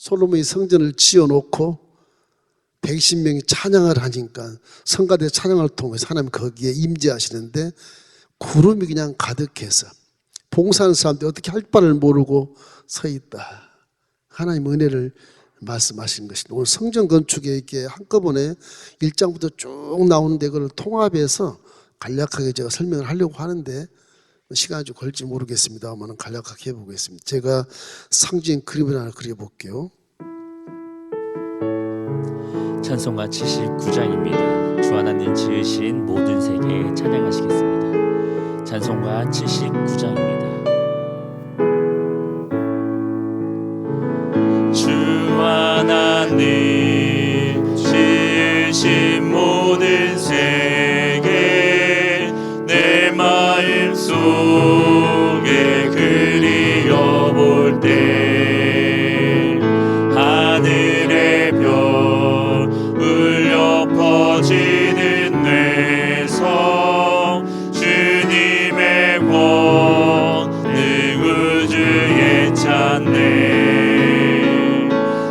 솔로몬이 성전을 지어놓고 120명이 찬양을 하니까 성가대 찬양을 통해서 하나님 거기에 임재하시는데 구름이 그냥 가득해서 봉사하는 사람들이 어떻게 할 바를 모르고 서 있다. 하나님 은혜를 말씀하신 것입니다. 오늘 성전 건축에 이렇게 한꺼번에 1장부터 쭉 나오는데 그걸 통합해서 간략하게 제가 설명을 하려고 하는데 시간이 좀 걸릴지 모르겠습니다만 간략하게 해보겠습니다. 제가 상징 그림을 하나 그려볼게요. 찬송가 79장입니다. 주 하나님 지으신 모든 세계 찬양하시겠습니다. 찬송가 79장입니다. 주 하나님 지으신 모든 세계 내 마음 속에 그리워볼 때 하늘의 별 울려 퍼지는 뇌성 주님의 권능 우주에 찬네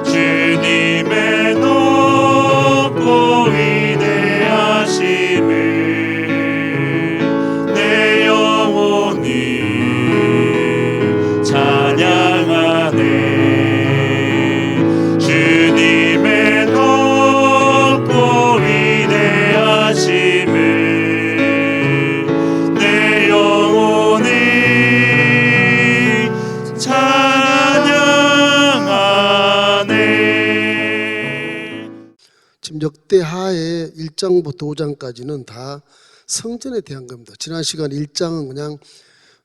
주님의 높고 위대하심을 내 영혼이 찬양하네 주님의 높고 위대하심을 내 영혼이 찬양하네. 지금 역대하의 1장부터 5장까지는 다 성전에 대한 겁니다. 지난 시간 1장은 그냥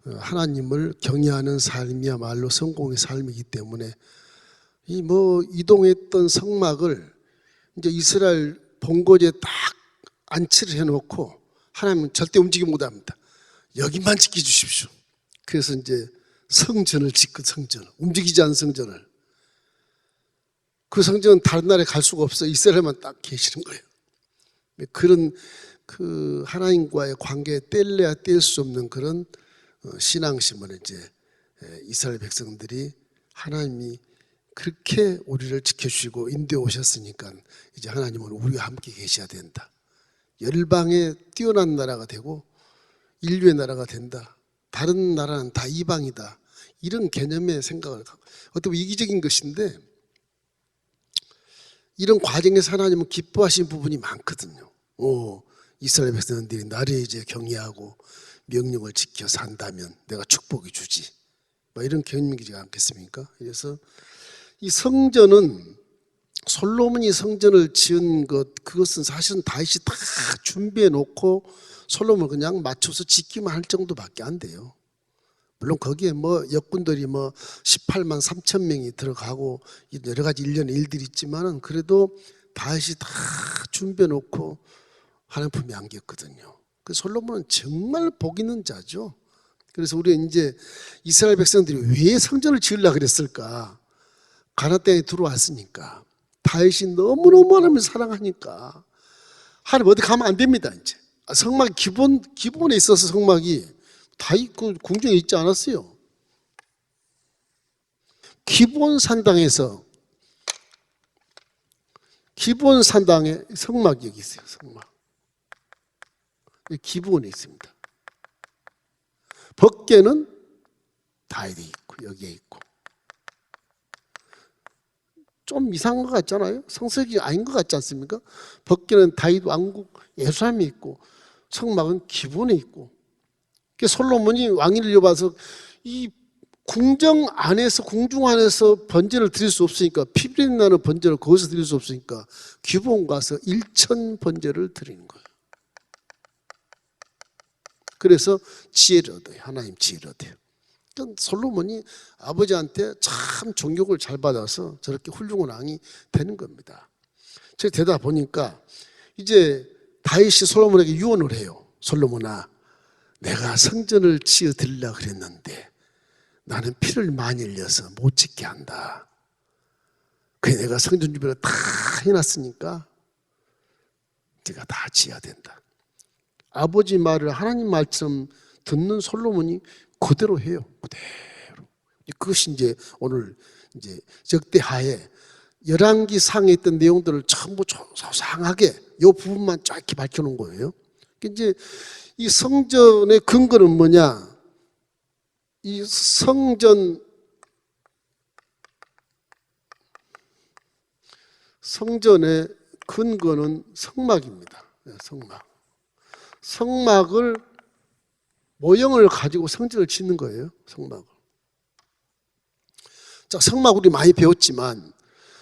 하나님을 경외하는 삶이야말로 성공의 삶이기 때문에 이동했던 성막을 이제 이스라엘 본거지에 딱 안치를 해놓고 하나님은 절대 움직이 못합니다. 여기만 지켜주십시오. 그래서 이제 성전을 짓고 움직이지 않은 성전을 그 성전은 다른 나라에 갈 수가 없어요. 이스라엘만 딱 계시는 거예요. 그런 그 하나님과의 관계에 뗄래야 뗄 수 없는 그런 신앙심을 이제 이스라엘 백성들이 하나님이 그렇게 우리를 지켜주시고 인도해 오셨으니까 이제 하나님은 우리와 함께 계셔야 된다. 열방에 뛰어난 나라가 되고 인류의 나라가 된다. 다른 나라는 다 이방이다. 이런 개념의 생각을 어떻게 보면 이기적인 것인데 이런 과정에서 하나님은 기뻐하신 부분이 많거든요. 이스라엘 백성들이 나를 이제 경외하고 명령을 지켜 산다면 내가 축복이 주지. 이런 개념이지 않겠습니까? 그래서 이 성전은 솔로몬이 성전을 지은 그것은 사실은 다윗이 다 준비해 놓고 솔로몬을 그냥 맞춰서 짓기만 할 정도밖에 안 돼요. 물론 거기에 역군들이 18만 3천 명이 들어가고 여러 가지 일련의 일들이 있지만은 그래도 다윗이 다 준비해 놓고 하나님 품에 안겼거든요. 그 솔로몬은 정말 복 있는 자죠. 그래서 우리가 이제 이스라엘 백성들이 왜 성전을 지으려고 그랬을까? 가나안 땅에 들어왔으니까. 다윗이 너무너무 하나님을 사랑하니까. 하나님 어디 가면 안 됩니다, 이제. 성막 기본에 있어서 성막이 다윗 그 궁중에 있지 않았어요. 기본 산당에 성막이 여기 있어요. 성막. 기본에 있습니다. 밖에는 다윗이 있고 여기에 있고. 좀 이상한 것 같잖아요. 성석이 아닌 것 같지 않습니까? 밖에는 다윗 왕국 예루살렘이 있고 성막은 기본에 있고. 솔로몬이 왕위를 이어봐서 이 궁중 안에서 번제를 드릴 수 없으니까 피비린내 나는 번제를 거기서 드릴 수 없으니까 기본 가서 1천 번제를 드리는 거예요. 그래서 지혜를 얻어요. 하나님 지혜를 얻어요. 솔로몬이 아버지한테 참 존경을 잘 받아서 저렇게 훌륭한 왕이 되는 겁니다. 제가 되다 보니까 이제 다윗이 솔로몬에게 유언을 해요. 솔로몬아, 내가 성전을 지어 드리려고 그랬는데 나는 피를 많이 흘려서 못 짓게 한다. 그래 내가 성전 준비를 다 해놨으니까 네가 다 지어야 된다. 아버지 말을 하나님 말처럼 듣는 솔로몬이 그대로 해요. 그대로. 그것이 이제 오늘 이제 적대하에 열왕기 상에 있던 내용들을 전부 소상하게 이 부분만 쫙 이렇게 밝혀놓은 거예요. 이제 이 성전의 근거는 뭐냐? 이 성전의 근거는 성막입니다. 성막. 성막을 모형을 가지고 성전을 짓는 거예요. 성막을. 자, 성막 우리 많이 배웠지만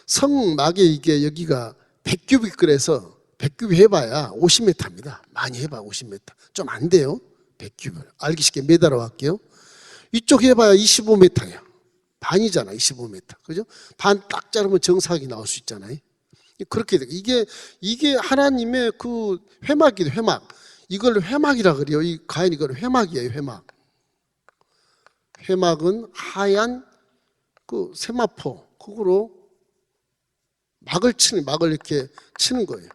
성막에 이게 여기가 100규빅그래서 100규빅 해봐야 50m입니다. 많이 해봐 50m. 좀 안 돼요. 100규빅. 알기 쉽게 매달아 갈게요. 이쪽 해봐야 25m예요. 반이잖아. 25m. 그죠? 반 딱 자르면 정사각이 나올 수 있잖아요. 그렇게 돼. 이게 하나님의 그 회막이에요. 회막. 이걸 회막이라 그래요. 이 가인 이걸 회막이에요. 회막. 회막은 하얀 그 세마포 그거로 막을 이렇게 치는 거예요.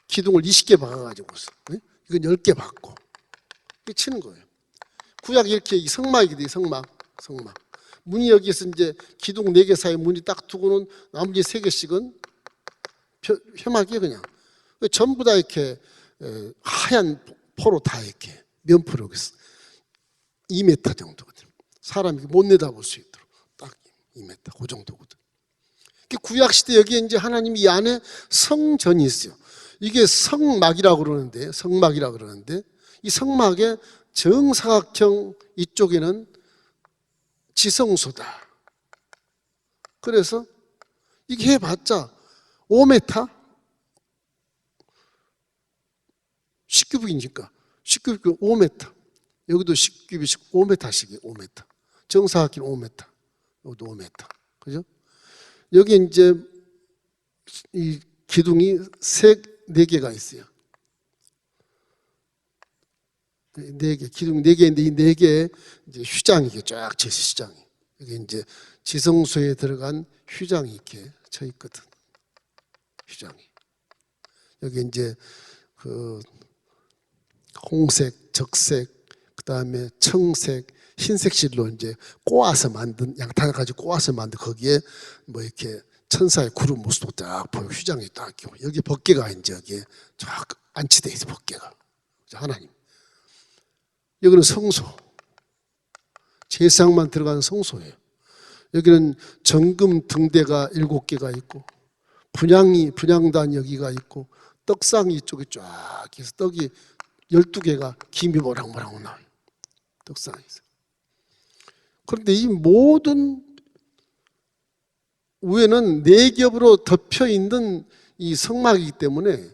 기둥을 20개 박아가지고서. 이건 10개 박고 이렇게 치는 거예요. 구약이 이렇게 성막이 돼요. 성막. 문이 여기에서 이제 기둥 4개 사이에 문이 딱 두고는 나머지 3개씩은 회막이에요. 그냥 전부 다 이렇게 하얀 포로 다 이렇게 면포로 2m 정도거든요. 사람이 못 내다볼 수 있도록 딱 2m 그 정도거든. 구약 시대 여기에 이제 하나님이 이 안에 성전이 있어요. 이게 성막이라고 그러는데 이 성막의 정사각형 이쪽에는 지성소다. 그래서 이게 해봤자 5m 10규빅이니까 10규빅 5m 여기도 10규빅 5m씩이에요. 5m 정사각형 5m 여기도 5m 그죠? 여기 이제 이 기둥이 4개가 있어요. 4개 기둥 4개인데 이 4개에 이제 휴장이 쫙 쳐 있어요. 휴장이 여기 이제 지성소에 들어간 휴장이 이렇게 쳐 있거든. 휴장이 여기 이제 그 홍색, 적색, 그 다음에 청색, 흰색 실로 이제 꼬아서 만든 양탄을 가지고 꼬아서 만든 거기에 뭐 이렇게 천사의 구름 모습도 딱 보여. 휘장이 딱 있고 여기 법궤가 이제 여기에 쫙 안치돼 있어. 법궤가 하나님. 여기는 성소, 제사장만 들어가는 성소예요. 여기는 정금 등대가 7개가 있고 분향단 여기가 있고 떡상이 이쪽에 쫙 해서 떡이 12개가 김이 모락모락 나와요. 떡상이 있어요. 그런데 이 모든 위에는 4겹으로 덮여 있는 이 성막이기 때문에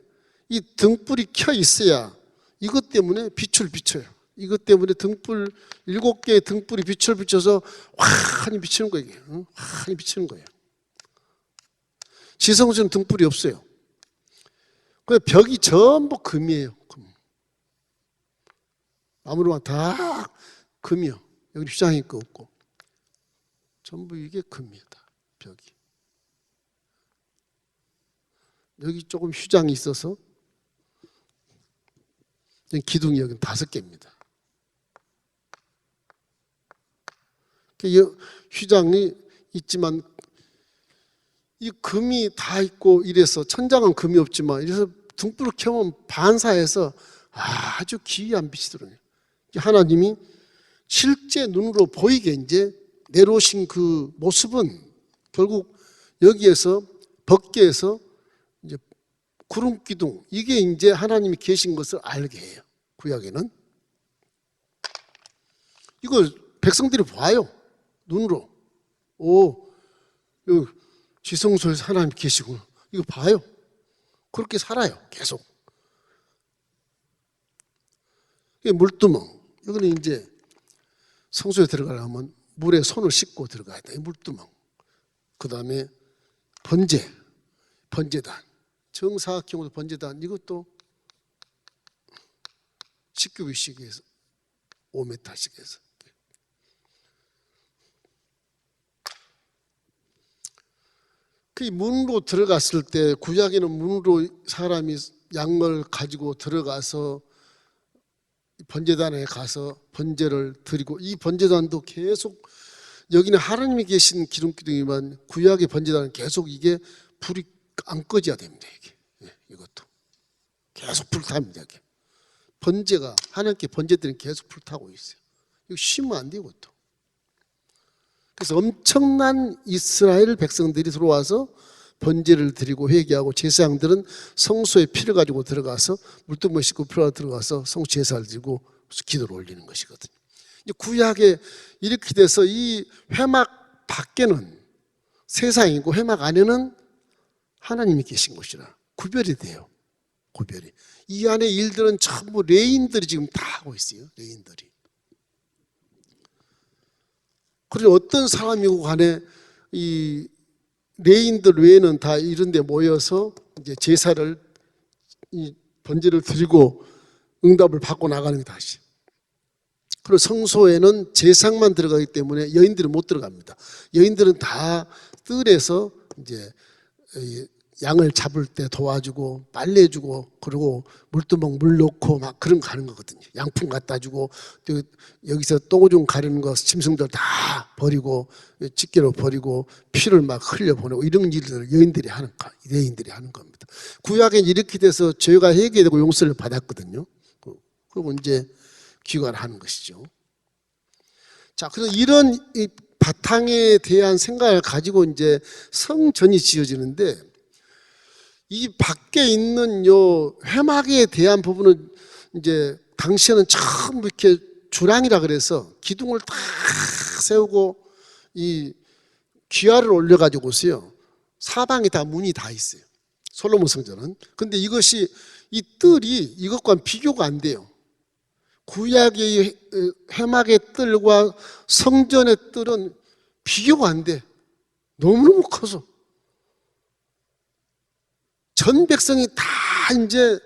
이 등불이 켜 있어야 이것 때문에 빛을 비춰요. 이것 때문에 등불 7개의 등불이 빛을 비춰서 환히 비치는 거예요. 이게. 환히 비치는 거예요. 지성소는 등불이 없어요. 그 벽이 전부 금이에요. 금. 아무로만 다 금이요. 여기 휘장이 없고 전부 이게 금이다. 벽이. 여기 조금 휴장이 있어서 기둥이 여기 5개입니다. 휴장이 있지만 이 금이 다 있고 이래서 천장은 금이 없지만 이래서 등불을 켜면 반사해서 아주 기이한 빛이 들어요. 하나님이 실제 눈으로 보이게 이제 내려오신 그 모습은 결국 여기에서 법궤에서 이제 구름 기둥 이게 이제 하나님이 계신 것을 알게 해요. 구약에는 이거 백성들이 봐요. 눈으로. 오, 여기 지성소에서 하나님 계시구나. 이거 봐요. 그렇게 살아요. 계속. 이게 물두멍. 여기는 이제 성소에 들어가려면 물에 손을 씻고 들어가야 돼. 물두멍. 그 다음에 번제단. 정사각형으로 번제단. 이것도 10규빅씩 해서 5m씩 해서. 그 문으로 들어갔을 때 구약에는 문으로 사람이 양을 가지고 들어가서 번제단에 가서 번제를 드리고 이 번제단도 계속 여기는 하나님이 계신 기름기둥이만 구약의 번제단은 계속 이게 불이 안 꺼져야 됩니다. 이게 이것도 계속 불탑니다. 이게 번제가 하나님께 번제들은 계속 불타고 있어요. 이거 쉬면 안 돼요. 이것도. 그래서 엄청난 이스라엘 백성들이 들어와서 번제를 드리고 회개하고 제사장들은 성소에 피를 가지고 들어가서 물두멍 씻고 피를 들어가서 성소 제사를 드리고 기도를 올리는 것이거든요. 이제 구약에 이렇게 돼서 이 회막 밖에는 세상이고 회막 안에는 하나님이 계신 곳이라 구별이 돼요. 구별이. 이 안에 일들은 전부 레인들이 지금 다 하고 있어요. 레인들이. 그리고 어떤 사람이고 간에 이 레인들 외에는 다 이런 데 모여서 이제 제사를 이 번제를 드리고 응답을 받고 나가는 게 다시. 그리고 성소에는 제사장만 들어가기 때문에 여인들은 못 들어갑니다. 여인들은 다 뜰에서 이제 양을 잡을 때 도와주고 빨래주고 그리고 물두멍 물 넣고 막 그런 거 하는 거거든요. 양품 갖다 주고 또 여기서 똥오줌 가리는 거 짐승들 다 버리고 집게로 버리고 피를 막 흘려보내고 이런 일들을 여인들이 하는 겁니다. 구약엔 이렇게 돼서 죄가 해결되고 용서를 받았거든요. 그리고 이제 귀가를 하는 것이죠. 자, 그래서 이런 이 바탕에 대한 생각을 가지고 이제 성전이 지어지는데 이 밖에 있는 요 회막에 대한 부분은 이제 당시에는 처음 이렇게 주랑이라 그래서 기둥을 딱 세우고 이 귀화를 올려가지고서요 사방에 다 문이 다 있어요. 솔로몬 성전은. 근데 이것이 이 뜰이 이것과는 비교가 안 돼요. 구약의 회막의 뜰과 성전의 뜰은 비교가 안 돼. 너무너무 커서. 전 백성이 다 이제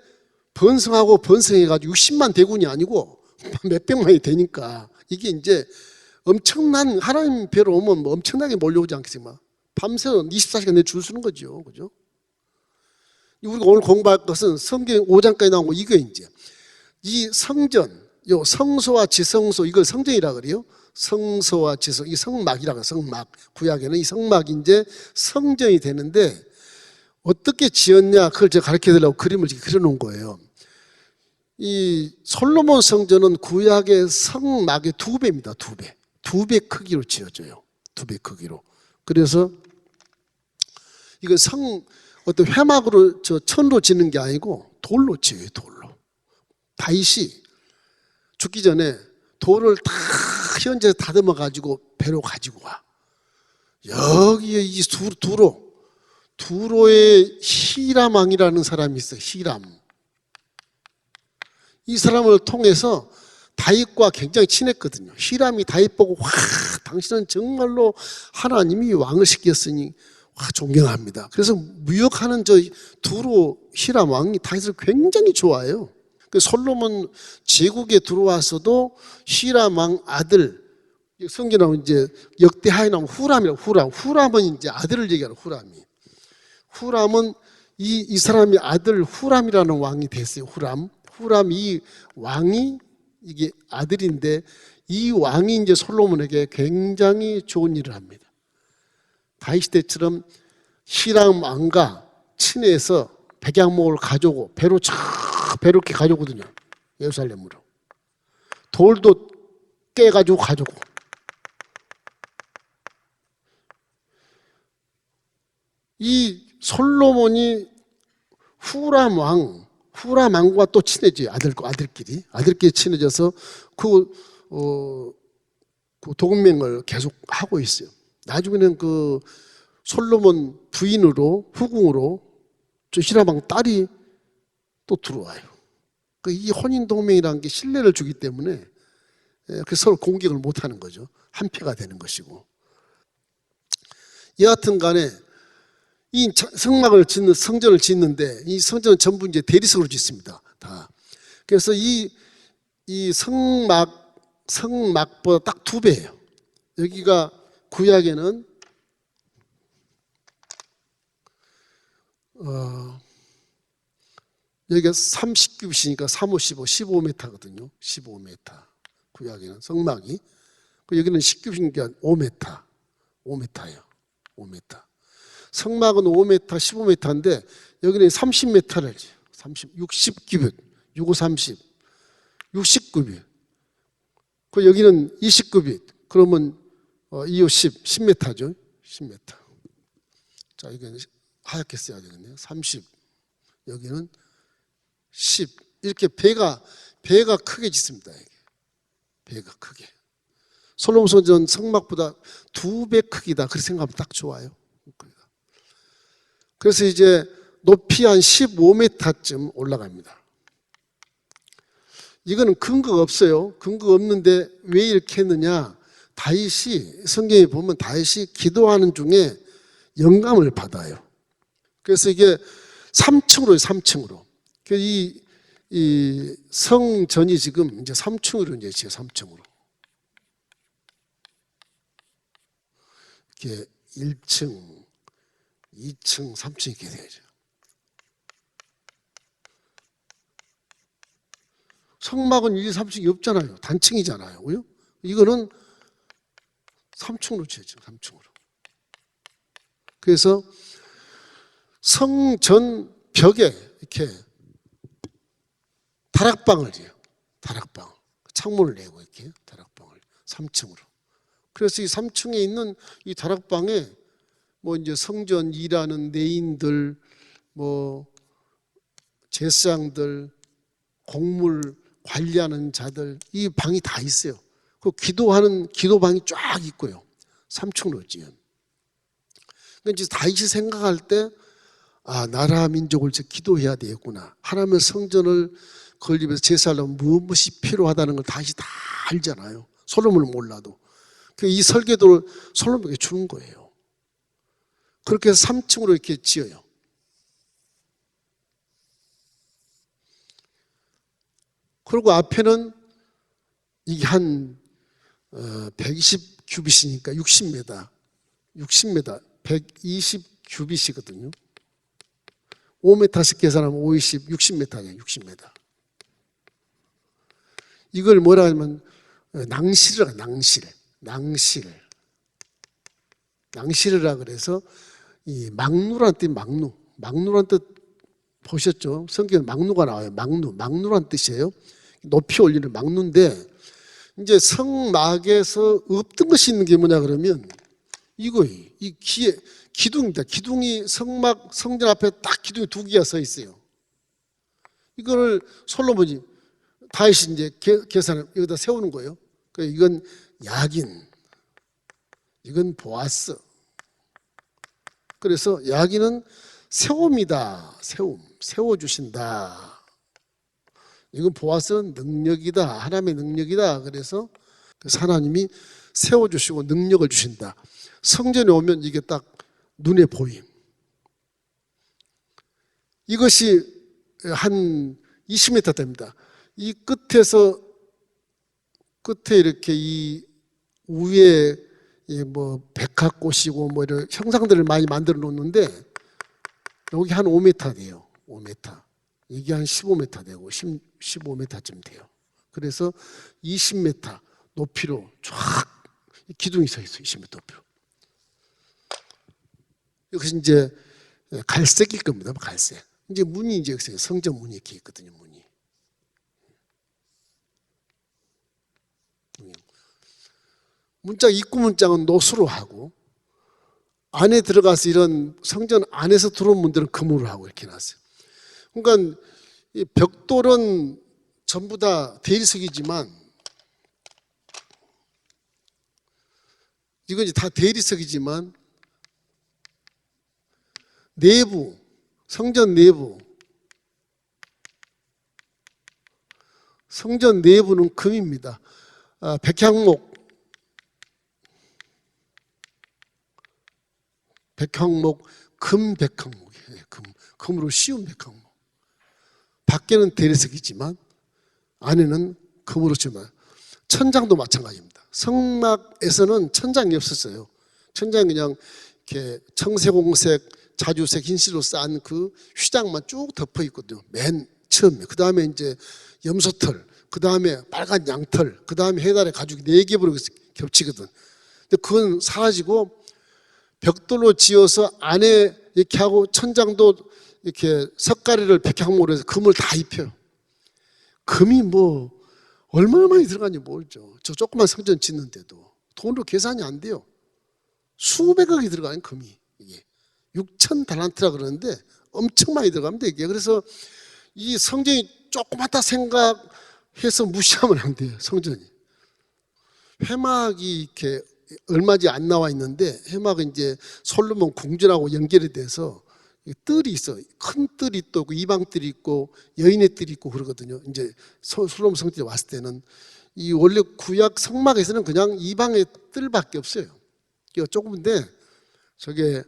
번성하고 번성해가지고 60만 대군이 아니고 몇백만이 되니까 이게 이제 엄청난 하나님 뵈러 오면 뭐 엄청나게 몰려오지 않겠습니까? 밤새는 24시간 내 줄 서는 거죠. 그죠? 우리가 오늘 공부할 것은 성경 5장까지 나온 거 이거 이제. 이 성전, 요 성소와 지성소 이걸 성전이라 그래요. 성소와 지성, 이 성막이라고 해요. 성막. 구약에는 이 성막이 이제 성전이 되는데 어떻게 지었냐 그걸 제가 가르쳐드리려고 그림을 이렇게 그려놓은 거예요. 이 솔로몬 성전은 구약의 성막의 2배입니다. 2배. 2배 크기로 지어져요. 2배 크기로. 그래서 이건 어떤 회막으로 천으로 짓는 게 아니고 돌로 지어요. 돌로. 다윗이 죽기 전에 돌을 다 현재 다듬어 가지고 배로 가지고 와. 여기에 이 두로의 히람 왕이라는 사람이 있어요. 히람. 이 사람을 통해서 다윗과 굉장히 친했거든요. 히람이 다윗 보고 와, 당신은 정말로 하나님이 왕을 시켰으니 와, 존경합니다. 그래서 무역하는 저 두로 히람 왕이 다윗을 굉장히 좋아해요. 그 솔로몬 제국에 들어와서도 히람 왕 아들, 성경에 나오면 이제 역대하에 나오면 후람이라고. 후람은 이제 아들을 얘기하는 후람이. 후람은 이 사람이 아들 후람이라는 왕이 됐어요. 후람 이 왕이 이게 아들인데 이 왕이 이제 솔로몬에게 굉장히 좋은 일을 합니다. 다윗 때처럼 히람 왕과 친해서 백양목을 가져오고 배로 이렇게 가져오거든요. 예루살렘으로. 돌도 깨가지고 가져오고. 이 솔로몬이 후람 왕과 또 친해져요. 아들끼리 친해져서 그 동맹을 계속 하고 있어요. 나중에는 그 솔로몬 부인으로 후궁으로 저 히람 왕 딸이 또 들어와요. 이 혼인 동맹이라는 게 신뢰를 주기 때문에 서로 공격을 못 하는 거죠. 한패가 되는 것이고. 여하튼 간에 이 성막을 짓는 성전을 짓는데 이 성전은 전부 이제 대리석으로 짓습니다. 다. 그래서 이 성막보다 딱 2배예요. 여기가 구약에는 여기가 30규빗이니까 3, 5, 15, 15m거든요. 15m. 구약에는 성막이 여기는 10규빗이니까 5m, 5m예요. 5m. 성막은 5m, 15m인데 여기는 30m를 60규빗, 65, 30, 60규빗. 그 여기는 20규빗. 그러면 2호 10, 10m죠. 10m. 자, 이건 하얗게 써야 되겠네요. 30. 여기는 10. 이렇게 배가 크게 짓습니다. 이게. 배가 크게. 솔로몬 성전 성막보다 2배 크기다. 그렇게 생각하면 딱 좋아요. 그래서 이제 높이 한 15m쯤 올라갑니다. 이거는 근거가 없어요. 근거가 없는데 왜 이렇게 했느냐? 다윗이, 성경에 보면 다윗이 기도하는 중에 영감을 받아요. 그래서 이게 3층으로요, 3층으로. 이 성전이 지금 이제 3층으로 이제 지어요, 3층으로. 이렇게 1층, 2층, 3층 이렇게 돼야죠. 성막은 1, 2, 3층이 없잖아요. 단층이잖아요. 그죠? 이거는 3층으로 지어져, 3층으로. 그래서 성전 벽에 이렇게 다락방을 지어요. 다락방. 창문을 내고 이렇게 다락방을 3층으로. 그래서 이 3층에 있는 이 다락방에 뭐 이제 성전 일하는 내인들, 뭐 제사장들, 곡물 관리하는 자들, 이 방이 다 있어요. 그 기도하는 기도방이 쫙 있고요. 3층으로 지은. 그러니까 이제 다윗이 생각할 때, 아, 나라 민족을 이제 기도해야 되겠구나. 하나님의 성전을 건립해서 제사하려면 무엇이 필요하다는 걸 다윗이 다 알잖아요. 솔로몬을 몰라도. 이 설계도를 솔로몬에게 주는 거예요. 그렇게 해서 3층으로 이렇게 지어요. 그리고 앞에는 이게 한 120규빗이니까 60m, 120규빗이거든요. 5m씩 계산하면 5, 20, 60m예요. 60m. 이걸 뭐라 하면 낭실이라, 낭실이라 그래서 이 막루란 뜻, 막루란 뜻 보셨죠? 성경에 막루가 나와요. 막루란 뜻이에요. 높이 올리는 막루인데, 이제 성막에서 없던 것이 있는 게 뭐냐 그러면 이거예요. 이 기둥입니다. 기둥이 성전 앞에 딱 기둥이 2개가 서 있어요. 이거를 솔로몬이 다윗이 이제 계산을 여기다 세우는 거예요. 그러니까 이건 야긴, 이건 보아스. 그래서 야긴은 세움이다. 세워주신다. 이건 보아스는 능력이다. 하나님의 능력이다. 그래서 하나님이 세워주시고 능력을 주신다. 성전에 오면 이게 딱 눈에 보임. 이것이 한 20m 됩니다. 이 끝에 이렇게 이 위에 뭐 백합꽃이고 뭐 이런 형상들을 많이 만들어 놓는데, 여기 한 5m 돼요. 5m. 이게 한 15m 되고 15m쯤 돼요. 그래서 20m 높이로 쫙 기둥이 서 있어요. 20m 높이로. 여기서 이제 갈색일 겁니다. 갈색. 이제 문이 이제 성전 문이 이렇게 있거든요. 문이. 문짝 입구 문짝은 노수로 하고, 안에 들어가서 이런 성전 안에서 들어온 문들은 금으로 하고 이렇게 놨어요. 그러니까 이 벽돌은 전부 다 대리석이지만, 이건 이제 다 대리석이지만 내부, 성전 내부는 금입니다. 백향목, 금 백향목이에요. 금으로 씌운 백향목. 밖에는 대리석이지만 안에는 금으로 씌운. 천장도 마찬가지입니다. 성막에서는 천장이 없었어요. 천장이 그냥 이렇게 청색홍색, 자주색, 흰실로 싼 그 휘장만 쭉 덮어 있거든요. 맨 처음에. 그 다음에 이제 염소털, 그 다음에 빨간 양털, 그 다음에 해달의 가죽이 4개 겹치거든. 근데 그건 사라지고 벽돌로 지어서 안에 이렇게 하고 천장도 이렇게 석가래를 백향목으로 해서 금을 다 입혀요. 금이 뭐 얼마나 많이 들어가는지 모르죠. 저 조그만 성전 짓는데도 돈으로 계산이 안 돼요. 수백억이 들어가는 금이, 이게 6천 달란트라 그러는데 엄청 많이 들어갑니다 이게. 그래서 이 성전이 조그맣다 생각해서 무시하면 안 돼요. 성전이 회막이 이렇게 얼마지 안 나와 있는데, 회막은 이제 솔로몬 궁전하고 연결이 돼서 뜰이 있어. 큰 뜰이 또 있고 이방 뜰이 있고 여인의 뜰이 있고 그러거든요. 이제 솔로몬 성전에 왔을 때는 이 원래 구약 성막에서는 그냥 이방의 뜰밖에 없어요. 이거 조금인데 저게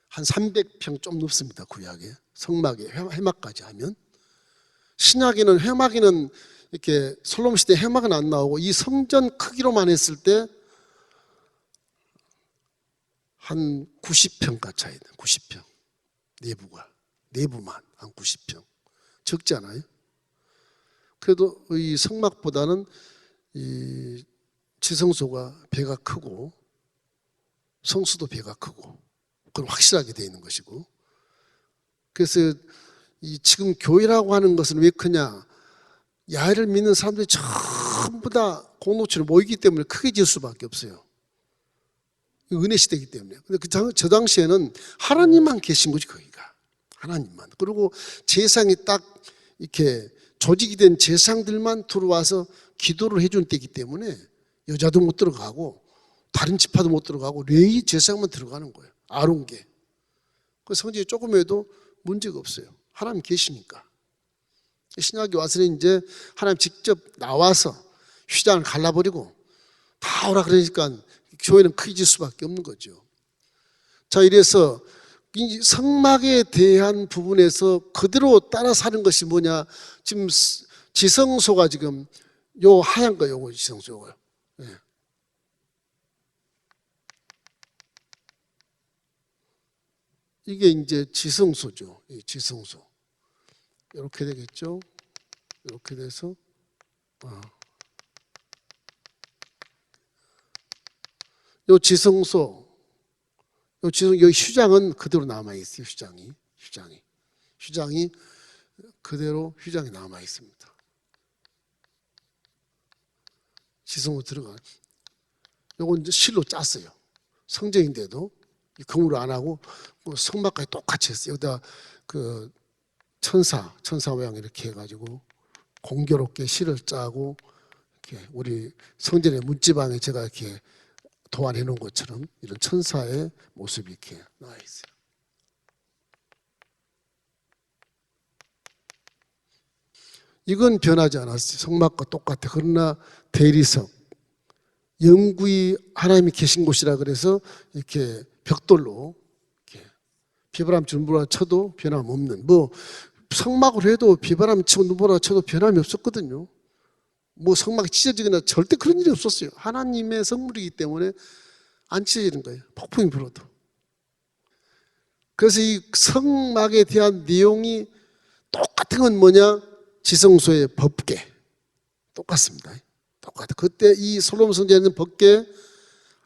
한 300평 좀 넘습니다. 구약에 성막에 회막까지 하면. 신약에는 회막에는 이렇게 솔로몬 시대 회막은 안 나오고 이 성전 크기로만 했을 때 한 90평가 차이 나요. 90평 내부만 한 90평 적지 않아요? 그래도 이 성막보다는 이 지성소가 배가 크고 성수도 배가 크고 그건 확실하게 되어 있는 것이고, 그래서 이 지금 교회라고 하는 것은 왜 크냐? 야훼를 믿는 사람들이 전부 다 공동체로 모이기 때문에 크게 지을 수밖에 없어요. 은혜 시대이기 때문에. 근데 저 당시에는 하나님만 계신 거지, 거기가. 하나님만. 그리고 제상이 딱 이렇게 조직이 된 제상들만 들어와서 기도를 해준 때이기 때문에 여자도 못 들어가고 다른 지파도 못 들어가고 레위 제사장만 들어가는 거예요. 아론계. 그 성전이 조금 해도 문제가 없어요. 하나님 계시니까. 신약에 와서는 이제 하나님 직접 나와서 휘장을 갈라버리고 다 오라 그러니까 교회는 크게 질 수밖에 없는 거죠. 자, 이래서 이 성막에 대한 부분에서 그대로 따라 사는 것이 뭐냐? 지금 지성소가 지금 요 하얀 거 요거 지성소고요. 네. 이게 이제 지성소죠. 이 지성소. 이렇게 되겠죠. 이렇게 돼서 요 지성소, 여기 휴장은 그대로 남아 있어요. 휴장이 그대로 휴장이 남아 있습니다. 지성소 들어가. 요건 이제 실로 짰어요. 성전인데도 금으로 안 하고 성막까지 똑같이 했어요. 여기다 그 천사 모양 이렇게 해가지고 공교롭게 실을 짜고 이렇게 우리 성전의 문지방에 제가 이렇게 도안해 놓은 것처럼 이런 천사의 모습이 이렇게 나와 있어요. 이건 변하지 않았어요. 성막과 똑같아. 그러나 대리석, 영구히 하나님이 계신 곳이라 그래서 이렇게 벽돌로 이렇게 비바람 눈보라 쳐도 변함없는, 뭐 성막으로 해도 비바람 치고 눈보라 쳐도 변함이 없었거든요. 뭐 성막이 찢어지거나 절대 그런 일이 없었어요. 하나님의 성물이기 때문에 안 찢어지는 거예요. 폭풍이 불어도. 그래서 이 성막에 대한 내용이 똑같은 건 뭐냐? 지성소의 법궤. 똑같습니다. 똑같아. 그때 이 솔로몬 성전에는 법궤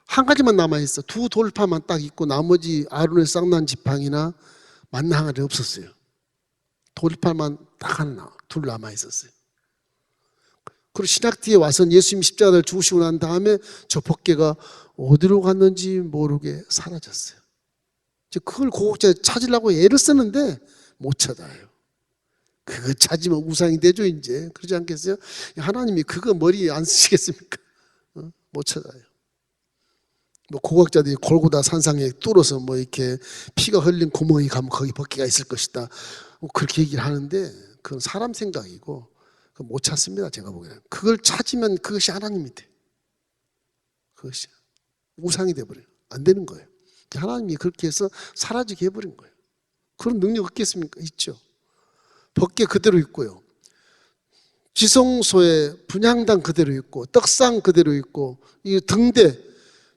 한 가지만 남아있어. 두 돌파만 딱 있고 나머지 아론의 쌍난 지팡이나 만나 항아리 없었어요. 돌파만 딱 하나, 둘 남아있었어요. 그리고 신약 뒤에 와서 예수님이 십자가를 죽으시고 난 다음에 저 법궤가 어디로 갔는지 모르게 사라졌어요. 그걸 고국자에 찾으려고 애를 쓰는데 못 찾아요. 그거 찾으면 우상이 되죠, 이제. 그러지 않겠어요? 하나님이 그거 머리에 안 쓰시겠습니까? 못 찾아요. 뭐 고각자들이 골고다 산상에 뚫어서 뭐 이렇게 피가 흘린 구멍이 가면 거기 법궤가 있을 것이다. 뭐 그렇게 얘기를 하는데 그건 사람 생각이고 못 찾습니다. 제가 보기에는. 그걸 찾으면 그것이 하나님이 돼. 그것이 우상이 돼버려요. 안 되는 거예요. 하나님이 그렇게 해서 사라지게 해버린 거예요. 그런 능력 없겠습니까? 있죠. 법궤 그대로 있고요. 지성소에 분향당 그대로 있고 떡상 그대로 있고 이 등대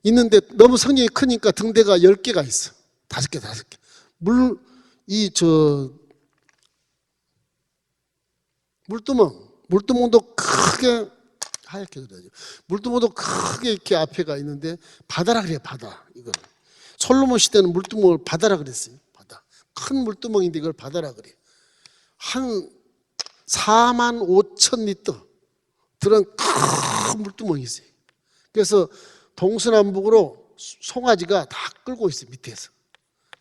있는데 너무 성전이 크니까 등대가 10개가 있어. 5개. 물두멍도 크게 하얗게 그려야죠. 물두멍도 크게 이렇게 앞에가 있는데 바다라 그래요. 바다. 이걸 솔로몬 시대는 물두멍을 바다라 그랬어요. 바다. 큰 물두멍인데 이걸 바다라 그래요. 한 4만 5천 리터 들은 큰 물두멍이 있어요. 그래서 동서남북으로 송아지가 다 끌고 있어요. 밑에서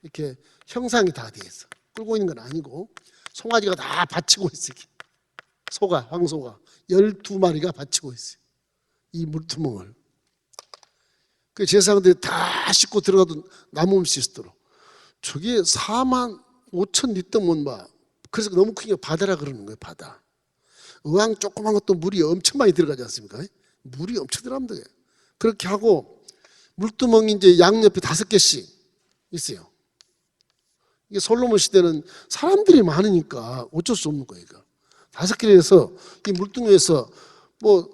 이렇게 형상이 다 돼 있어. 끌고 있는 건 아니고 송아지가 다 받치고 있어요. 소가, 황소가 12마리가 받치고 있어요. 이 물두멍을. 그 제사장들이 다 싣고 들어가도 남음 수 있도록. 저게 4만 5천 리터면 막 그래서 너무 크니까 바다라 그러는 거예요. 바다. 의왕 조그만 것도 물이 엄청 많이 들어가지 않습니까? 물이 엄청 들어갑니다. 그렇게 하고 물두멍이 이제 양옆에 5개씩 있어요. 이게 솔로몬 시대는 사람들이 많으니까 어쩔 수 없는 거예요. 5개를 해서 이 물두멍에서 뭐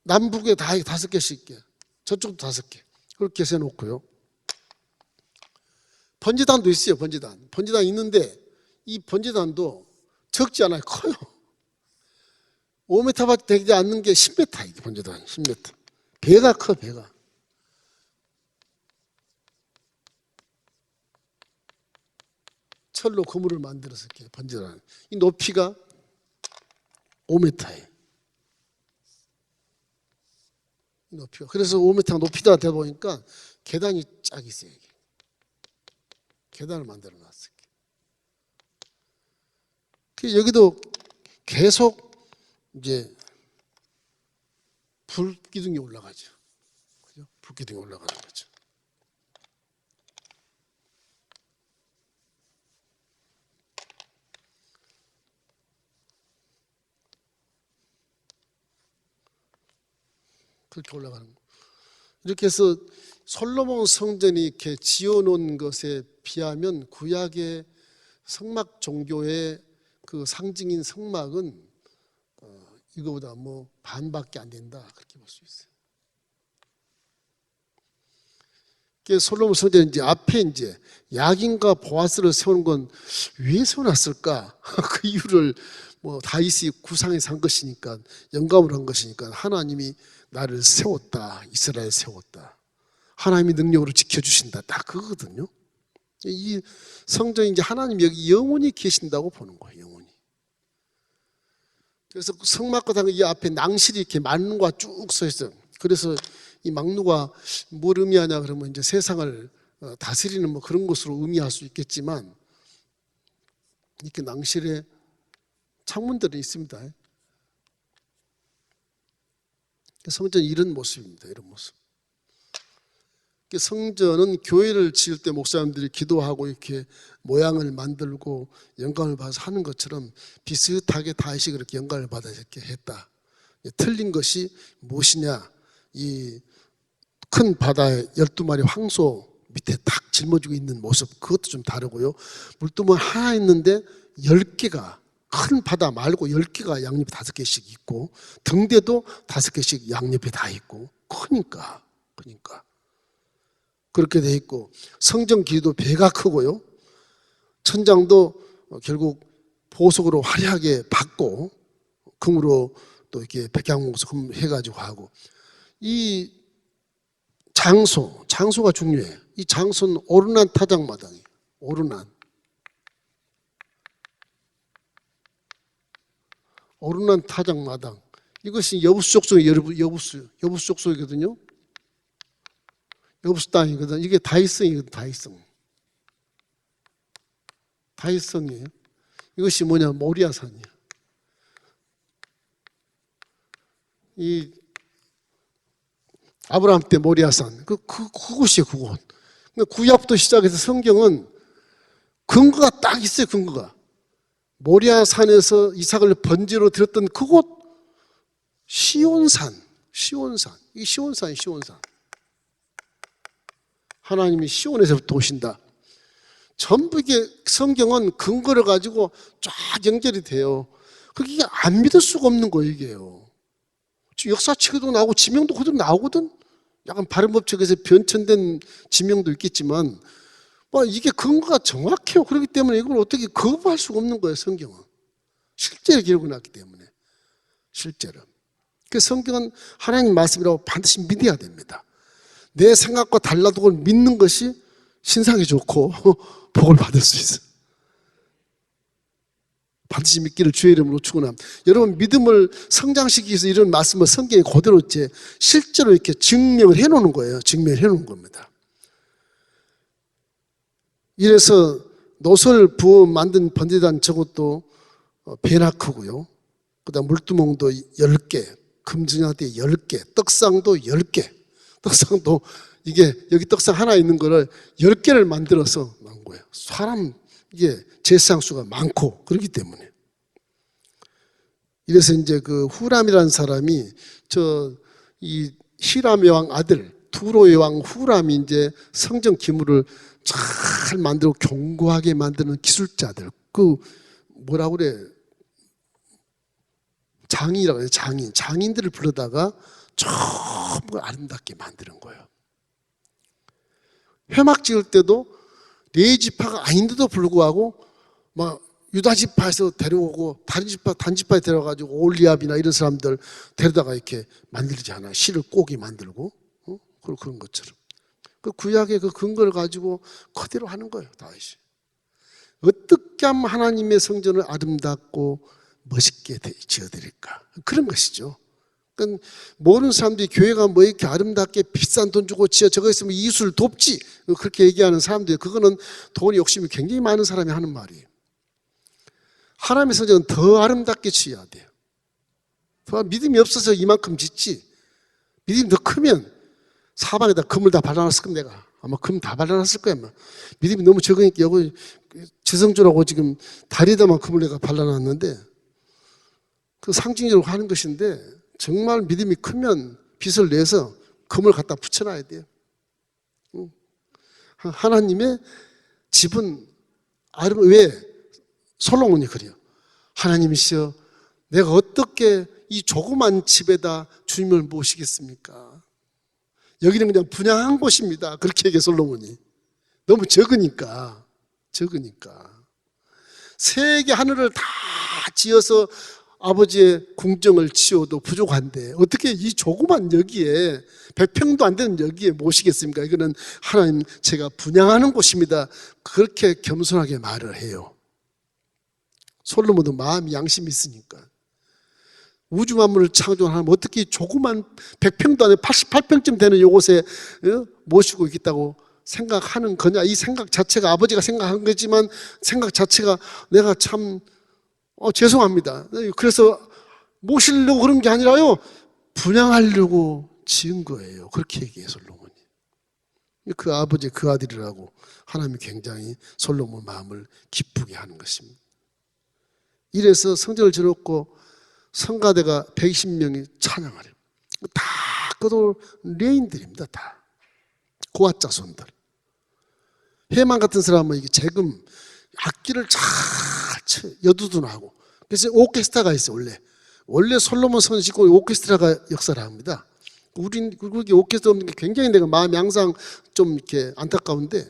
남북에 다 5개씩 있게, 저쪽도 5개 그렇게 해서 놓고요. 번제단도 있어요. 번제단 있는데 이 번제단도 적지 않아요. 커요. 5m밖에 되지 않는 게 10m 이게 번제단 10m. 배가 커. 배가. 철로 그물을 만들어서 이렇게 번제단. 이 높이가 5m예요. 높이가. 그래서 5m 높이다 되다 보니까 계단이 쫙 있어요. 여기. 계단을 만들어 놨어요. 여기도 계속 이제 불기둥이 올라가죠. 그죠? 불기둥이 올라가는 거죠. 그렇게 올라가는 거. 이렇게 해서 솔로몬 성전이 이렇게 지어놓은 것에 비하면 구약의 성막 종교의 그 상징인 성막은 이거보다 뭐 반밖에 안 된다 그렇게 볼 수 있어요. 솔로몬 성전 이제 앞에 이제 야긴과 보아스를 세우는 건 왜 세워놨을까? 그 이유를 뭐 다윗이 구상에서 한 것이니까 영감으로 한 것이니까 하나님이 나를 세웠다, 이스라엘 세웠다. 하나님이 능력으로 지켜주신다. 딱 그거거든요. 이 성전이 이제 하나님 여기 영원히 계신다고 보는 거예요. 영원히. 그래서 성막과 당이 앞에 낭실이 이렇게 막루가 쭉 서 있어요. 그래서 이 막루가 뭘 의미하냐 그러면 이제 세상을 다스리는 뭐 그런 것으로 의미할 수 있겠지만 이렇게 낭실에 창문들이 있습니다. 성전이 이런 모습입니다. 이런 모습. 성전은 교회를 지을 때 목사님들이 기도하고 이렇게 모양을 만들고 영감을 받아서 하는 것처럼 비슷하게 다윗이 그렇게 영감을 받아 이렇게 했다. 틀린 것이 무엇이냐? 이 큰 바다에 12마리 황소 밑에 딱 짊어지고 있는 모습, 그것도 좀 다르고요. 물두멍 하나 있는데 10개가, 큰 바다 말고 10개가 양옆에 5개씩 있고 등대도 5개씩 양옆에 다 있고 크니까 그렇게 돼 있고 성전 길이도 배가 크고요. 천장도 결국 보석으로 화려하게 받고 금으로 또 이렇게 백향목석 해가지고 하고 이 장소가 중요해요. 이 장소는 오르난 타작마당이에요. 오르난 타작마당. 이것이 여부수 족속의 여부수 족속이거든요. 여부수 땅이거든. 이게 다윗성이거든. 다윗성이에요. 이것이 뭐냐? 모리아산이에요. 이 아브라함 때 모리아산 그곳이에요. 그곳. 구약부터 시작해서 성경은 근거가 딱 있어요. 근거가 모리아산에서 이삭을 번제로 드렸던 그곳 시온산. 이 시온산이 시온산. 하나님이 시온에서부터 오신다. 전부 이게 성경은 근거를 가지고 쫙 연결이 돼요. 그게 안 믿을 수가 없는 거예요. 이게요. 역사책에도 나오고 지명도 그대로 나오거든. 약간 발음법칙에서 변천된 지명도 있겠지만 이게 근거가 정확해요. 그렇기 때문에 이걸 어떻게 거부할 수가 없는 거예요. 성경은 실제로 기록이 났기 때문에. 실제로. 그 성경은 하나님 말씀이라고 반드시 믿어야 됩니다. 내 생각과 달라도 그걸 믿는 것이 신상이 좋고 복을 받을 수 있어요. 반드시 믿기를 주의 이름으로 축원합니다. 여러분, 믿음을 성장시키기 위해서 이런 말씀을 성경에 그대로 실제로 이렇게 증명을 해놓는 거예요. 증명을 해놓는 겁니다. 이래서 노설 부어 만든 번제단 저것도 배나 크고요. 그 다음 물두멍도 10개, 금증아대 10개, 떡상도 10개. 떡상도 이게 여기 떡상 하나 있는 거를 10개를 만들어서 난 거예요. 사람 이게 제사장수가 많고 그렇기 때문에. 이래서 이제 그 후람이라는 사람이 이 히람의 왕 아들 두로의 왕 후람이 이제 성전 기물을 잘 만들고 견고하게 만드는 기술자들, 그 뭐라고 그래, 장인이라고 해요. 장인들을 불러다가 전부 아름답게 만드는 거예요. 회막 지을 때도 네 지파가 아닌데도 불구하고 막 유다 지파에서 데려오고 다른 지파 단지파에 데려가지고 올리압이나 이런 사람들 데려다가 이렇게 만들지 않아요. 실을 꼬기 만들고 그런 것처럼 그 구약의 그 근거를 가지고 그대로 하는 거예요. 다윗이 어떻게 하면 하나님의 성전을 아름답고 멋있게 지어드릴까, 그런 것이죠. 그러니까 모르는 사람들이 교회가 뭐 이렇게 아름답게 비싼 돈 주고 지어 저거 있으면 이웃을 돕지, 그렇게 얘기하는 사람들, 그거는 돈 욕심이 굉장히 많은 사람이 하는 말이에요. 하나님의 성전은 더 아름답게 지어야 돼요. 더 믿음이 없어서 이만큼 짓지, 믿음이 더 크면 사방에다 금을 다 발라놨을 거면 내가 아마 금 다 발라놨을 거야. 아마. 믿음이 너무 적으니까 여기 지성주라고 지금 다리에다만 금을 내가 발라놨는데 그 상징적으로 하는 것인데, 정말 믿음이 크면 빚을 내서 금을 갖다 붙여놔야 돼요. 하나님의 집은 왜 솔로몬이 그래요. 하나님이시여, 내가 어떻게 이 조그만 집에다 주님을 모시겠습니까? 여기는 그냥 분양한 곳입니다. 그렇게 얘기해 솔로몬이. 너무 적으니까. 세계 하늘을 다 지어서 아버지의 궁정을 지어도 부족한데 어떻게 이 조그만 여기에 100평도 안 되는 여기에 모시겠습니까? 이거는 하나님 제가 분양하는 곳입니다. 그렇게 겸손하게 말을 해요. 솔로몬도 마음이 양심이 있으니까. 우주 만물을 창조한 하나님 어떻게 조그만 100평도 안 되는 88평쯤 되는 이곳에 모시고 있겠다고 생각하는 거냐. 이 생각 자체가 아버지가 생각한 거지만 생각 자체가 내가 참 죄송합니다. 그래서 모시려고 그런 게 아니라요, 분양하려고 지은 거예요. 그렇게 얘기해요 솔로몬이. 그 아버지 그 아들이라고 하나님이 굉장히 솔로몬 마음을 기쁘게 하는 것입니다. 이래서 성전을 지었고 성가대가 120명이 찬양하래요. 다 그도 레인들입니다. 다 고아 자손들. 해만 같은 사람은 이게 재금 악기를 잘 쳐, 여두둔 하고. 그래서 오케스트라가 있어요. 원래 솔로몬 성전 짓고 오케스트라가 역사를 합니다. 그렇게 오케스트라 없는 게 굉장히 내가 마음이 항상 좀 이렇게 안타까운데,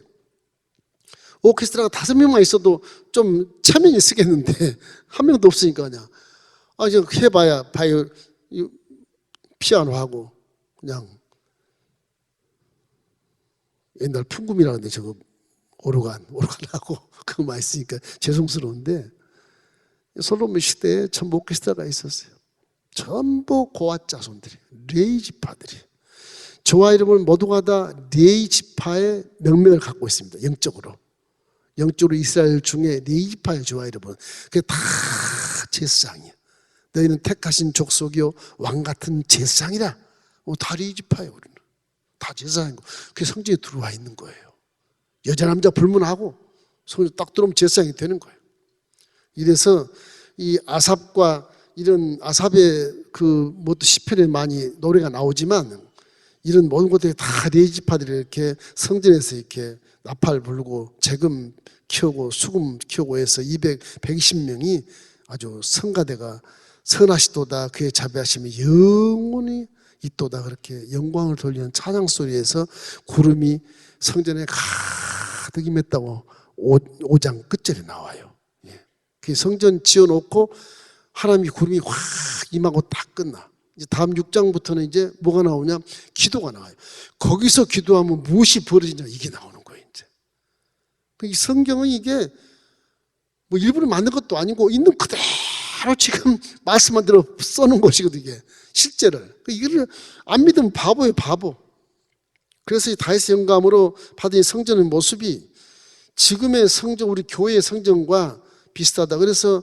오케스트라가 5명만 있어도 좀 체면이 쓰겠는데 한 명도 없으니까 그냥 그냥 해봐야 피아노 하고 그냥 옛날 풍금이라는데 저거 오르간하고 그거만 있으니까 죄송스러운데, 솔로몬 시대에 전부 오케스트라가 있었어요. 전부 고아 자손들이, 레위 지파들이. 저와 여러분 모두가 다 레위 지파의 명맥을 갖고 있습니다. 영적으로 이스라엘 중에 레위 지파의 저와 여러분, 그게 다 제사장이에요. 너희는 택하신 족속이요 왕 같은 제사장이라. 다 레위 지파예요. 우리는 다 제사장이고 그게 성전에 들어와 있는 거예요. 여자 남자 불문하고 성전에 딱 들어오면 제사장이 되는 거예요. 이래서 이 아삽과 이런 아삽의 그 시편에 많이 노래가 나오지만, 이런 모든 것들이 다 레위 지파들이 이렇게 성전에서 이렇게 나팔 불고 재금 키우고 수금 키우고 해서 120명이 아주 성가대가 선하시도다 그의 자비하심이 영원히 있도다 그렇게 영광을 돌리는 찬양 소리에서 구름이 성전에 가득 임했다고 5장 끝절에 나와요. 그 성전 지어놓고 하나님이 구름이 확 임하고 딱 끝나. 이제 다음 6장부터는 이제 뭐가 나오냐? 기도가 나와요. 거기서 기도하면 무엇이 벌어지냐? 이게 나오는 거예요, 이제. 이 성경은 이게 뭐 일부러 만든 것도 아니고 있는 그대로 지금 말씀만 들어 써놓은 것이거든요, 이게. 실제를. 이거를 안 믿으면 바보예요, 바보. 그래서 이 다윗의 영감으로 받은 이 성전의 모습이 지금의 성전, 우리 교회의 성전과 비슷하다. 그래서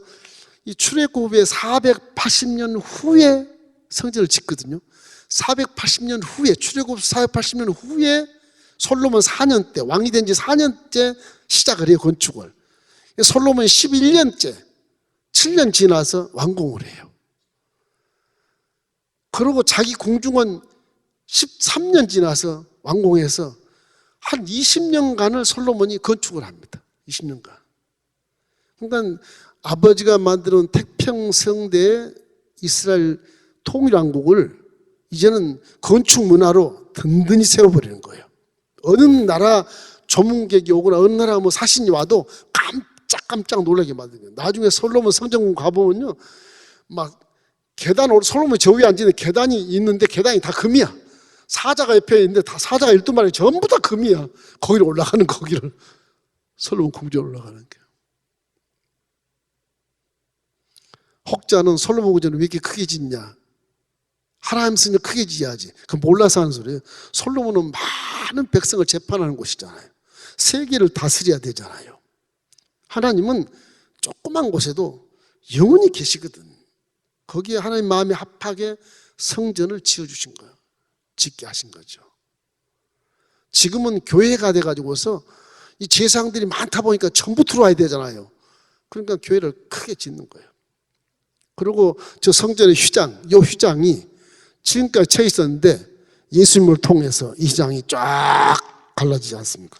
이 출애굽의 480년 후에 성전을 짓거든요. 480년 후에, 출애굽 480년 후에 솔로몬 4년 때, 왕이 된 지 4년째 시작을 해요, 건축을. 솔로몬이 11년째, 7년 지나서 완공을 해요. 그리고 자기 궁중은 13년 지나서 완공해서 한 20년간을 솔로몬이 건축을 합니다. 20년간. 그러니까 아버지가 만드는 태평성대의 이스라엘 통일왕국을 이제는 건축 문화로 든든히 세워버리는 거예요. 어느 나라 조문객이 오거나 어느 나라 뭐 사신이 와도 깜짝 놀라게 만드는 거예요. 나중에 솔로몬 성전궁 가보면요, 막 계단, 솔로몬 저 위에 앉는 계단이 있는데 계단이 다 금이야. 사자가 옆에 있는데 다 사자가 12마리 전부 다 금이야. 거기를 올라가는, 거기를 솔로몬 궁전에 올라가는 게. 혹자는 솔로몬 궁전을 왜 이렇게 크게 짓냐? 하나님 성전 크게 지어야지. 그건 몰라서 하는 소리예요. 솔로몬은 많은 백성을 재판하는 곳이잖아요. 세계를 다스려야 되잖아요. 하나님은 조그만 곳에도 영원히 계시거든. 거기에 하나님 마음에 합하게 성전을 지어주신 거예요. 짓게 하신 거죠. 지금은 교회가 돼가지고서 이 제사장들이 많다 보니까 전부 들어와야 되잖아요. 그러니까 교회를 크게 짓는 거예요. 그리고 저 성전의 휘장, 이 휘장이 지금까지 쳐 있었는데 예수님을 통해서 이 휘장이 쫙 갈라지지 않습니까?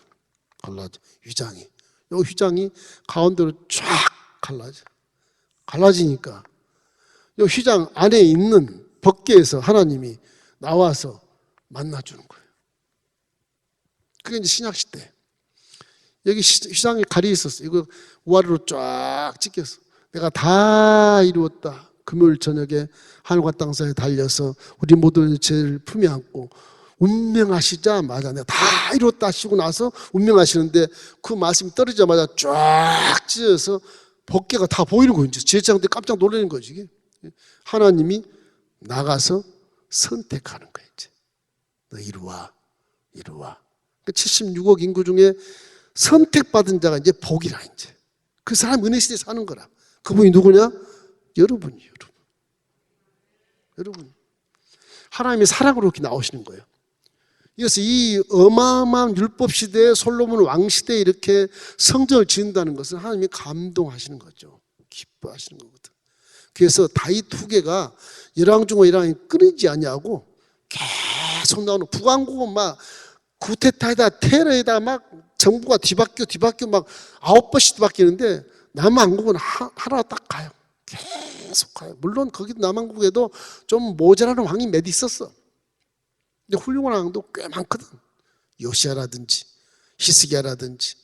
휘장이. 이 휘장이 가운데로 쫙 갈라지니까 이 휘장 안에 있는 법궤에서 하나님이 나와서 만나주는 거예요. 그게 이제 신약시대. 여기 휘장에 갈이 있었어. 이거 우아래로 쫙 찍혔어. 내가 다 이루었다. 금요일 저녁에 하늘과 땅 사이에 달려서 우리 모두의 죄를 품에 안고 운명하시자마자 내가 다 이루었다 하시고 나서 운명하시는데 그 말씀이 떨어지자마자 쫙 찢어서 법궤가 다 보이는 거예요. 제사장들이 깜짝 놀라는 거지. 이게. 하나님이 나가서 선택하는 거예요. 이제. 너 이리 와. 76억 인구 중에 선택받은 자가 이제 복이라 이제. 그 사람 은혜 시대에 사는 거라. 그분이 누구냐? 여러분이. 여러분. 하나님의 사랑으로 이렇게 나오시는 거예요. 그래서 이 어마어마한 율법 시대에 솔로몬 왕 시대에 이렇게 성전을 지은다는 것은 하나님이 감동하시는 거죠. 기뻐하시는 거거든. 그래서 다윗 후계가 열왕 중에 열왕이 끊이지 않냐고 계속 나오는 북왕국은 막 구테타에다 테러에다 막 정부가 뒤바뀌어 막 9번씩 뒤바뀌는데 남왕국은 하나 딱 가요. 계속 가요. 물론 거기도 남왕국에도 좀 모자라는 왕이 몇 있었어. 근데 훌륭한 왕도 꽤 많거든. 요시아라든지 히스기야라든지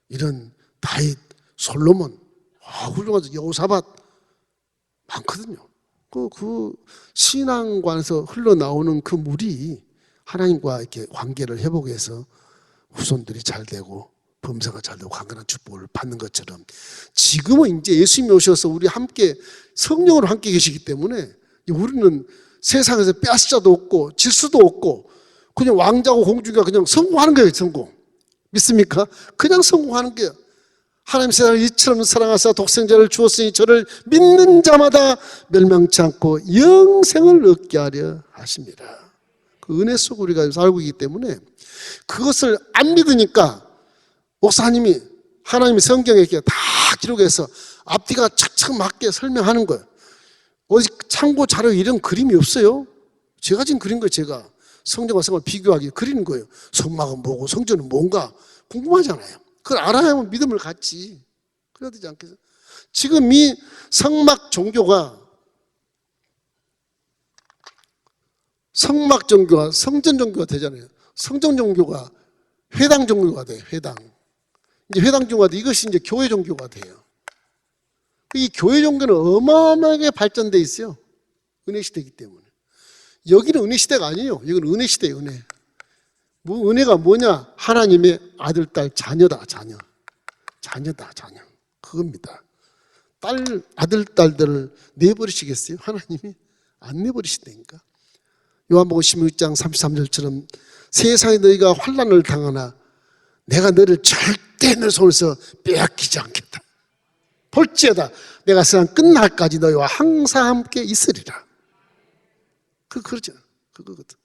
이런 다윗, 솔로몬, 훌륭한 여호사밧 많거든요. 그 신앙관에서 흘러나오는 그 물이 하나님과 이렇게 관계를 회복해서 후손들이 잘 되고 범사가 잘 되고 강건한 축복을 받는 것처럼 지금은 이제 예수님이 오셔서 우리 함께 성령으로 함께 계시기 때문에 우리는 세상에서 빼앗을 자도 없고 질 수도 없고 그냥 왕자고 공주가 그냥 성공하는 거예요. 성공. 믿습니까? 그냥 성공하는 거예요. 하나님 세상을 이처럼 사랑하사 독생자를 주었으니 저를 믿는 자마다 멸망치 않고 영생을 얻게 하려 하십니다. 그 은혜 속에 우리가 살고 있기 때문에 그것을 안 믿으니까 목사님이 하나님의 성경에 이렇게 다 기록해서 앞뒤가 착착 맞게 설명하는 거예요. 어디 참고 자료 이런 그림이 없어요. 제가 지금 그린 거예요. 제가 성경과 성을 비교하기 그리는 거예요. 성막은 뭐고 성전은 뭔가 궁금하잖아요. 그걸 알아야만 믿음을 갖지. 그래야 되지 않겠어요? 지금 이 성막 종교가 성전 종교가 되잖아요. 성전 종교가 회당 종교가 돼요. 회당. 이제 회당 종교가 돼. 이것이 이제 교회 종교가 돼요. 이 교회 종교는 어마어마하게 발전돼 있어요. 은혜 시대이기 때문에. 여기는 은혜 시대가 아니에요. 여기는 은혜 시대예요. 은혜. 뭐 은혜가 뭐냐? 하나님의 아들, 딸, 자녀다. 자녀. 자녀다. 자녀. 그겁니다. 아들, 딸들을 내버리시겠어요? 하나님이 안 내버리신다니까. 요한복음 16장 33절처럼 세상에 너희가 환난을 당하나 내가 너를 절대 내 손에서 빼앗기지 않겠다. 볼지어다 내가 세상 끝날까지 너희와 항상 함께 있으리라. 그러잖아. 그거거든.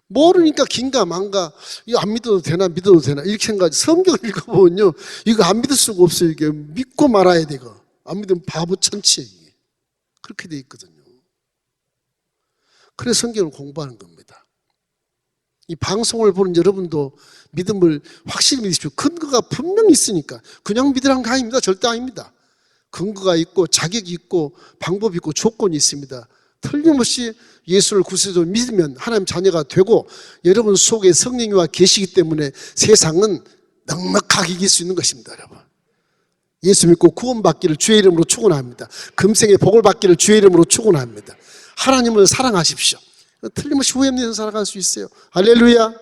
모르니까 긴가 망가, 이거 안 믿어도 되나 믿어도 되나 이렇게 생각하지. 성경을 읽어보면요, 이거 안 믿을 수가 없어요. 이게 믿고 말아야 돼. 이거 안 믿으면 바보 천치예요. 이게 그렇게 돼 있거든요. 그래서 성경을 공부하는 겁니다. 이 방송을 보는 여러분도 믿음을 확실히 믿으십시오. 근거가 분명히 있으니까. 그냥 믿으라는 게 아닙니다. 절대 아닙니다. 근거가 있고 자격이 있고 방법이 있고 조건이 있습니다. 틀림없이 예수를 구세주로 믿으면 하나님 자녀가 되고 여러분 속에 성령이 와 계시기 때문에 세상은 넉넉하게 이길 수 있는 것입니다. 여러분, 예수 믿고 구원받기를 주의 이름으로 축원합니다. 금생의 복을 받기를 주의 이름으로 축원합니다. 하나님을 사랑하십시오. 틀림없이 후회 없는 인생 살아갈 수 있어요. 할렐루야.